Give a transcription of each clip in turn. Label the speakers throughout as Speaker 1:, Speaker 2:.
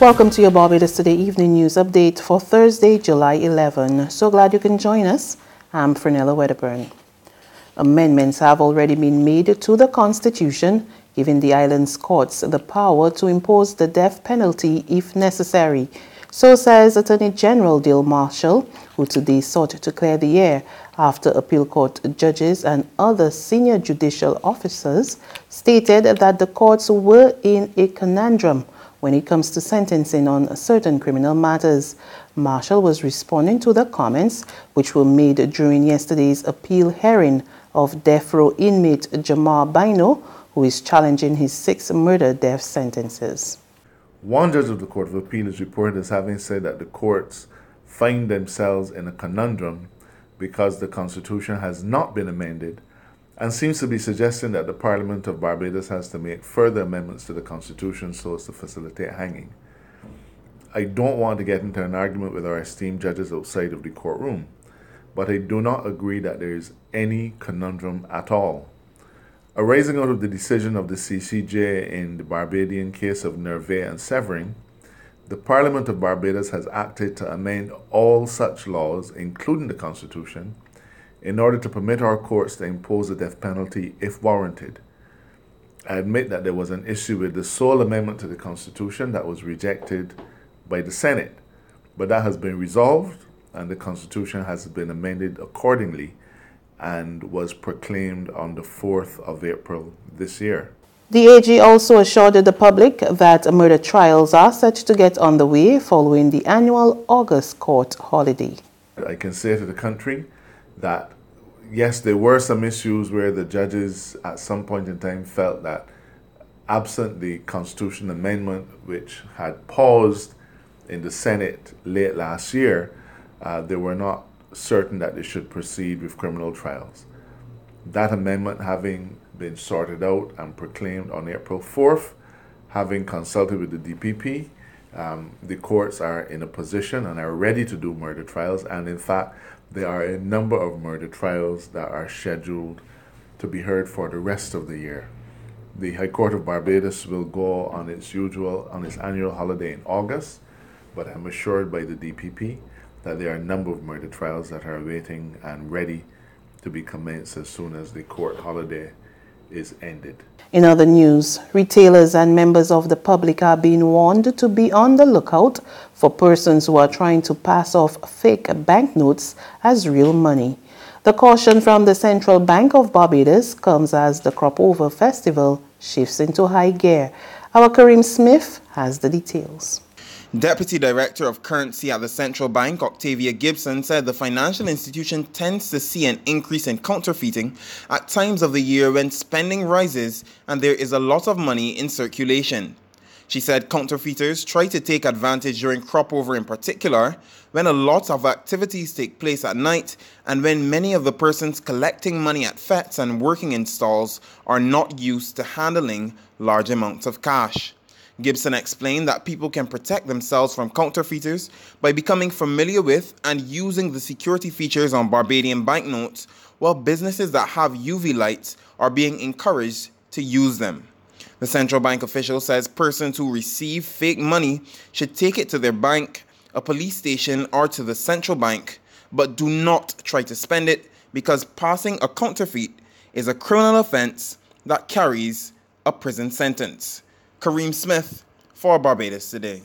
Speaker 1: Welcome to your Barbados Today Evening News Update for Thursday, July 11. So glad you can join us. I'm Fernella Wedderburn. Amendments have already been made to the Constitution, giving the island's courts the power to impose the death penalty if necessary. So says Attorney General Dale Marshall, who today sought to clear the air after appeal court judges and other senior judicial officers stated that the courts were in a conundrum when it comes to sentencing on certain criminal matters. Marshall was responding to the comments which were made during yesterday's appeal hearing of death row inmate Jamar Bino, who is challenging his 6 murder death sentences.
Speaker 2: One judge of the Court of Appeal is reported as having said that the courts find themselves in a conundrum because the Constitution has not been amended, and seems to be suggesting that the Parliament of Barbados has to make further amendments to the Constitution so as to facilitate hanging. I don't want to get into an argument with our esteemed judges outside of the courtroom, but I do not agree that there is any conundrum at all. Arising out of the decision of the CCJ in the Barbadian case of Nervé and Severing, the Parliament of Barbados has acted to amend all such laws, including the Constitution, in order to permit our courts to impose the death penalty if warranted. I admit that there was an issue with the sole amendment to the Constitution that was rejected by the Senate, but that has been resolved and the Constitution has been amended accordingly and was proclaimed on the 4th of April this year.
Speaker 1: The AG also assured the public that murder trials are set to get underway following the annual August court holiday.
Speaker 2: I can say to the country that yes, there were some issues where the judges at some point in time felt that absent the Constitution amendment, which had paused in the Senate late last year, they were not certain that they should proceed with criminal trials. That amendment having been sorted out and proclaimed on April 4th, having consulted with the DPP, the courts are in a position and are ready to do murder trials, and in fact there are a number of murder trials that are scheduled to be heard for the rest of the year. The High Court of Barbados will go on its annual holiday in August, but I'm assured by the DPP that there are a number of murder trials that are waiting and ready to be commenced as soon as the court holiday is ended.
Speaker 1: In other news, retailers and members of the public are being warned to be on the lookout for persons who are trying to pass off fake banknotes as real money. The caution from the Central Bank of Barbados comes as the Crop Over Festival shifts into high gear. Our Kareem Smith has the details.
Speaker 3: Deputy Director of Currency at the Central Bank, Octavia Gibson, said the financial institution tends to see an increase in counterfeiting at times of the year when spending rises and there is a lot of money in circulation. She said counterfeiters try to take advantage during crop over in particular, when a lot of activities take place at night and when many of the persons collecting money at fetes and working in stalls are not used to handling large amounts of cash. Gibson explained that people can protect themselves from counterfeiters by becoming familiar with and using the security features on Barbadian banknotes, while businesses that have UV lights are being encouraged to use them. The central bank official says persons who receive fake money should take it to their bank, a police station, or to the central bank, but do not try to spend it because passing a counterfeit is a criminal offense that carries a prison sentence. Kareem Smith for Barbados Today.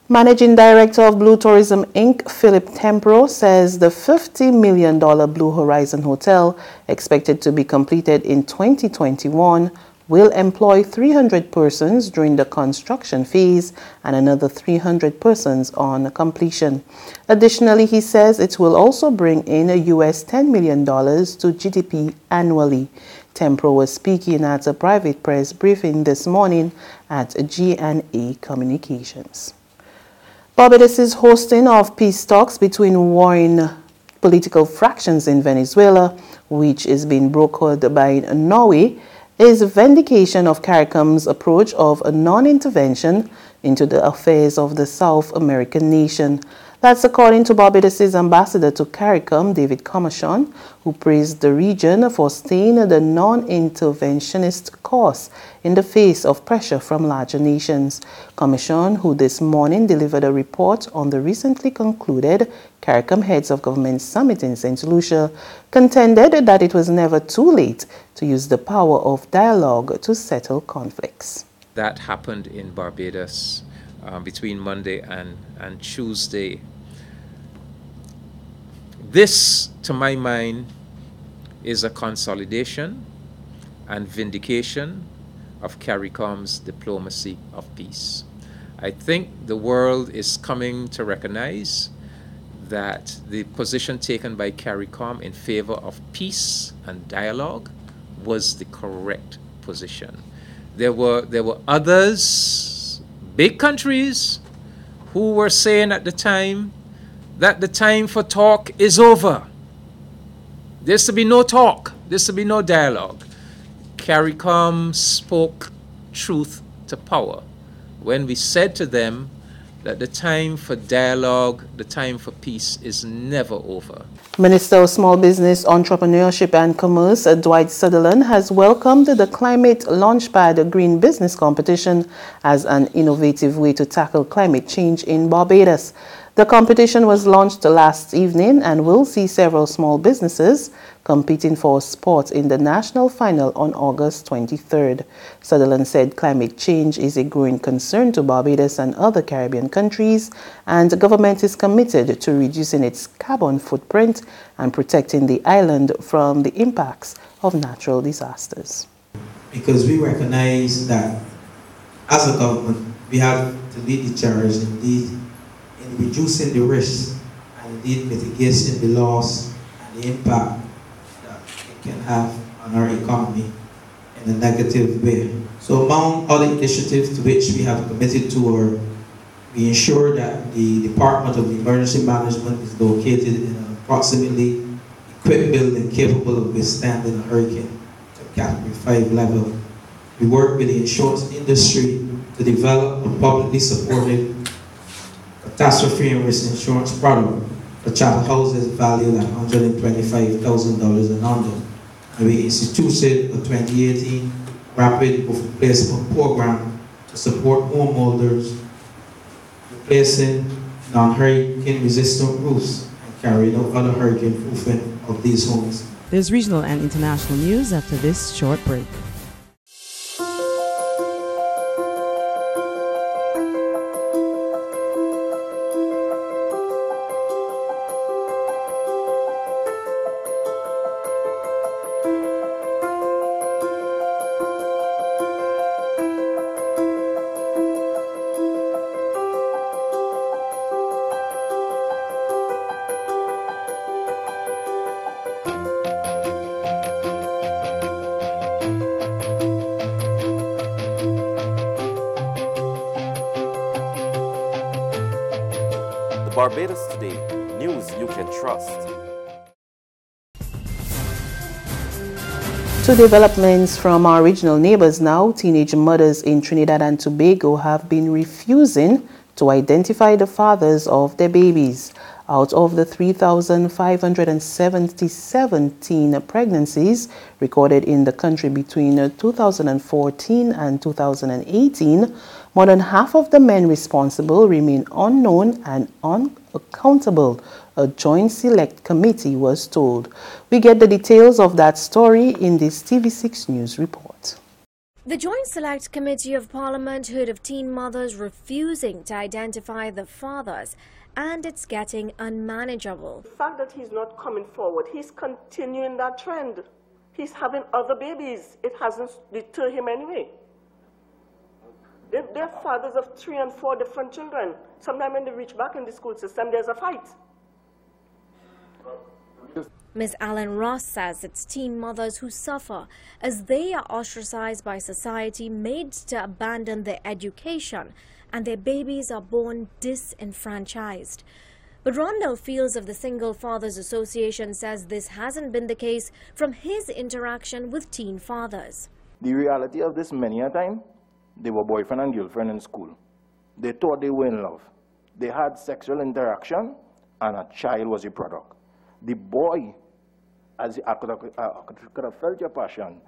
Speaker 1: Managing Director of Blue Tourism Inc., Philip Tempro, says the $50 million Blue Horizon Hotel, expected to be completed in 2021, will employ 300 persons during the construction phase and another 300 persons on completion. Additionally, he says it will also bring in US $10 million to GDP annually. Tempro was speaking at a private press briefing this morning at G&A Communications. Barbados' hosting of peace talks between warring political fractions in Venezuela, which is being brokered by Norway, is a vindication of CARICOM's approach of a non-intervention into the affairs of the South American nation. That's according to Barbados' ambassador to CARICOM, David Commission, who praised the region for staying the non-interventionist course in the face of pressure from larger nations. Commission, who this morning delivered a report on the recently concluded CARICOM Heads of Government Summit in St. Lucia, contended that it was never too late to use the power of dialogue to settle conflicts.
Speaker 4: That happened in Barbados between Monday and Tuesday. This, to my mind, is a consolidation and vindication of CARICOM's diplomacy of peace. I think the world is coming to recognize that the position taken by CARICOM in favor of peace and dialogue was the correct position. There were others, big countries, who were saying at the time that the time for talk is over. There's to be no talk. There's to be no dialogue. CARICOM spoke truth to power when we said to them that the time for dialogue, the time for peace is never over.
Speaker 1: Minister of Small Business, Entrepreneurship and Commerce, Dwight Sutherland, has welcomed the Climate Launchpad Green Business Competition as an innovative way to tackle climate change in Barbados. The competition was launched last evening and will see several small businesses competing for a spot in the national final on August 23rd. Sutherland said climate change is a growing concern to Barbados and other Caribbean countries, and the government is committed to reducing its carbon footprint and protecting the island from the impacts of natural disasters.
Speaker 5: Because we recognize that as a government, we have to lead the charge indeed in reducing the risk and indeed mitigating the loss and the impact that it can have on our economy in a negative way. So among other initiatives to which we have committed to, we ensure that the Department of Emergency Management is located in an approximately equipped building capable of withstanding a hurricane to Category 5 level. We work with the insurance industry to develop a publicly supported catastrophe and risk insurance product for chattel houses valued at $125,000 and under. And we instituted a 2018 rapid roof replacement program to support homeowners replacing non-hurricane resistant roofs and carrying out other hurricane proofing of these homes.
Speaker 6: There's regional and international news after this short break.
Speaker 7: Barbados Today, news you can trust.
Speaker 1: Two developments from our regional neighbors now. Teenage mothers in Trinidad and Tobago have been refusing to identify the fathers of their babies. Out of the 3,577 teen pregnancies recorded in the country between 2014 and 2018, more than half of the men responsible remain unknown and unaccountable, a joint select committee was told. We get the details of that story in this TV6 News report.
Speaker 8: The Joint Select Committee of Parliament heard of teen mothers refusing to identify the fathers, and it's getting unmanageable.
Speaker 9: The fact that he's not coming forward, he's continuing that trend. He's having other babies. It hasn't deterred him anyway. They're fathers of 3 and 4 different children. Sometimes when they reach back in the school system, there's a fight.
Speaker 8: Ms. Allen Ross says it's teen mothers who suffer as they are ostracized by society, made to abandon their education, and their babies are born disenfranchised. But Rondell Fields of the Single Fathers Association says this hasn't been the case from his interaction with teen fathers.
Speaker 10: The reality of this, many a time, they were boyfriend and girlfriend in school. They thought they were in love. They had sexual interaction, and a child was the product. The boy, as I could have felt your passion,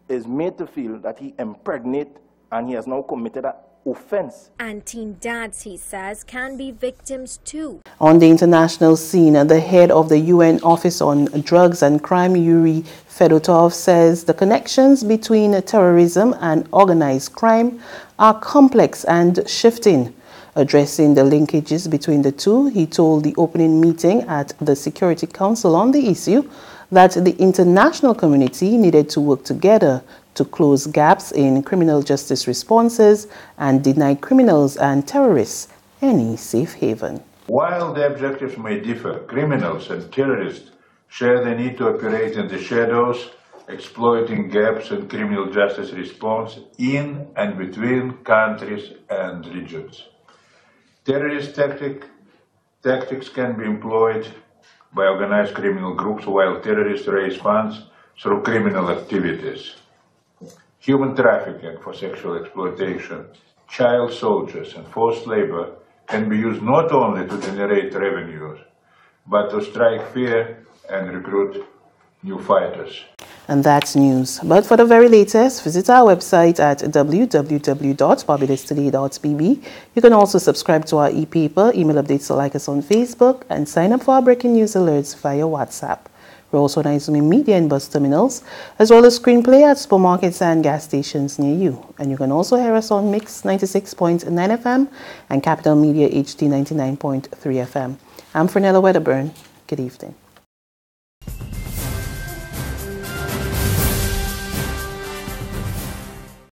Speaker 10: is made to feel that he impregnated and he has now committed an offense.
Speaker 8: And teen dads, he says, can be victims too.
Speaker 1: On the international scene, the head of the UN Office on Drugs and Crime, Yuri Fedotov, says the connections between terrorism and organized crime are complex and shifting. Addressing the linkages between the two, he told the opening meeting at the Security Council on the issue that the international community needed to work together to close gaps in criminal justice responses and deny criminals and terrorists any safe haven.
Speaker 11: While the objectives may differ, criminals and terrorists share the need to operate in the shadows, exploiting gaps in criminal justice response in and between countries and regions. Terrorist tactics can be employed by organized criminal groups, while terrorists raise funds through criminal activities. Human trafficking for sexual exploitation, child soldiers, and forced labor can be used not only to generate revenues, but to strike fear and recruit new fighters.
Speaker 1: And that's news. But for the very latest, visit our website at www.barbadostoday.bb. You can also subscribe to our e-paper, email updates, or like us on Facebook, and sign up for our breaking news alerts via WhatsApp. We're also on Izumi Media and bus terminals, as well as screenplay at supermarkets and gas stations near you. And you can also hear us on Mix 96.9 FM and Capital Media HD 99.3 FM. I'm Fernella Wedderburn. Good evening.